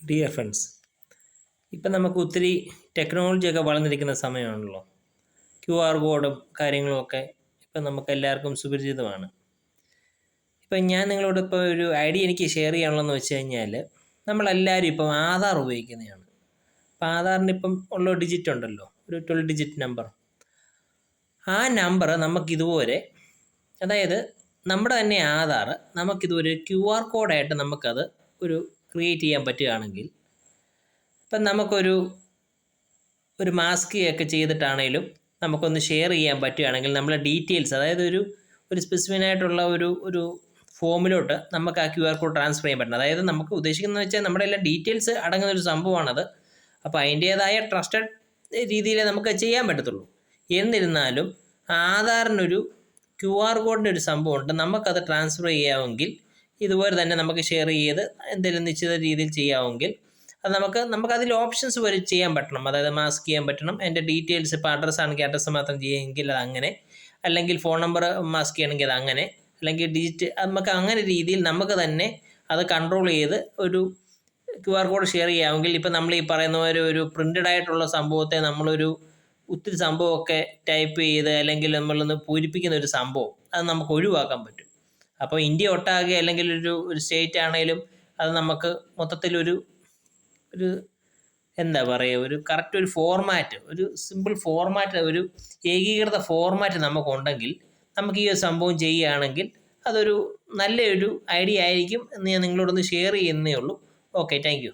Dear friends, ഇപ്പം നമുക്ക് ഒത്തിരി ടെക്നോളജിയൊക്കെ വളർന്നിരിക്കുന്ന സമയമാണല്ലോ. QR കോഡും കാര്യങ്ങളുമൊക്കെ ഇപ്പം നമുക്ക് എല്ലാവർക്കും സുപരിചിതമാണ്. ഇപ്പം ഞാൻ നിങ്ങളോട് ഇപ്പോൾ ഒരു ഐഡിയ എനിക്ക് ഷെയർ ചെയ്യാനുള്ളതെന്ന് വെച്ച് കഴിഞ്ഞാൽ, നമ്മളെല്ലാവരും ഇപ്പം ആധാർ ഉപയോഗിക്കുന്നതാണ്. അപ്പം ആധാറിന് ഇപ്പം ഉള്ള ഡിജിറ്റ് ഉണ്ടല്ലോ, ഒരു 12 ഡിജിറ്റ് നമ്പർ. ആ നമ്പർ നമുക്കിതുപോലെ, അതായത് നമ്മുടെ തന്നെ ആധാർ നമുക്കിതുപോലെ QR കോഡായിട്ട് നമുക്കത് ഒരു ക്രിയേറ്റ് ചെയ്യാൻ പറ്റുകയാണെങ്കിൽ, ഇപ്പം നമുക്കൊരു മാസ്ക് ഒക്കെ ചെയ്തിട്ടാണേലും നമുക്കൊന്ന് ഷെയർ ചെയ്യാൻ പറ്റുകയാണെങ്കിൽ നമ്മളെ ഡീറ്റെയിൽസ്, അതായത് ഒരു സ്പെസിഫിക് ആയിട്ടുള്ള ഒരു ഫോമിലോട്ട് നമുക്ക് ആ QR കോഡ് ട്രാൻസ്ഫർ ചെയ്യാൻ പറ്റണം. അതായത് നമുക്ക് ഉദ്ദേശിക്കുന്നത് വെച്ചാൽ നമ്മുടെ എല്ലാ ഡീറ്റെയിൽസ് അടങ്ങുന്ന ഒരു സംഭവമാണത്. അപ്പോൾ അതിൻ്റേതായ ട്രസ്റ്റഡ് രീതിയിലേ നമുക്ക് ചെയ്യാൻ പറ്റത്തുള്ളൂ. എന്നിരുന്നാലും ആധാറിനൊരു QR കോഡിൻ്റെ ഒരു സംഭവമുണ്ട്. നമുക്കത് ട്രാൻസ്ഫർ ചെയ്യാമെങ്കിൽ ഇതുപോലെ തന്നെ നമുക്ക് ഷെയർ ചെയ്ത് എന്തെങ്കിലും നിശ്ചിത രീതിയിൽ ചെയ്യാമെങ്കിൽ അത് നമുക്കതിൽ ഓപ്ഷൻസ് വരെ ചെയ്യാൻ പറ്റണം. അതായത് മാസ്ക് ചെയ്യാൻ പറ്റണം, എൻ്റെ ഡീറ്റെയിൽസ് ഇപ്പോൾ അഡ്രസ്സ് ആണെങ്കിൽ അഡ്രസ്സ് മാത്രം ചെയ്യുമെങ്കിൽ അത് അങ്ങനെ, അല്ലെങ്കിൽ ഫോൺ നമ്പർ മാസ്ക് ചെയ്യണമെങ്കിൽ അത് അങ്ങനെ, അല്ലെങ്കിൽ ഡിജിറ്റ്, നമുക്ക് അങ്ങനെ രീതിയിൽ നമുക്ക് തന്നെ അത് കൺട്രോൾ ചെയ്ത് ഒരു QR കോഡ് ഷെയർ ചെയ്യാമെങ്കിൽ, ഇപ്പം നമ്മൾ ഈ പറയുന്ന ഒരു പ്രിൻ്റഡ് ആയിട്ടുള്ള സംഭവത്തെ ഒത്തിരി സംഭവമൊക്കെ ടൈപ്പ് ചെയ്ത് അല്ലെങ്കിൽ നമ്മളൊന്ന് പൂരിപ്പിക്കുന്ന ഒരു സംഭവം അത് നമുക്ക് ഒഴിവാക്കാൻ പറ്റും. അപ്പോൾ ഇന്ത്യ ഒട്ടാകെ അല്ലെങ്കിൽ ഒരു സ്റ്റേറ്റ് ആണെങ്കിലും അത് നമുക്ക് മൊത്തത്തിലൊരു എന്താ പറയുക, ഒരു കറക്റ്റ് ഒരു ഫോർമാറ്റ്, ഒരു സിമ്പിൾ ഫോർമാറ്റ്, ഒരു ഏകീകൃത ഫോർമാറ്റ് നമുക്കുണ്ടെങ്കിൽ നമുക്ക് ഈ ഒരു സംഭവം ചെയ്യുകയാണെങ്കിൽ അതൊരു നല്ലൊരു ഐഡിയ ആയിരിക്കും എന്ന് ഞാൻ നിങ്ങളോടൊന്ന് ഷെയർ ചെയ്യുന്നേ ഉള്ളൂ. Okay, thank you.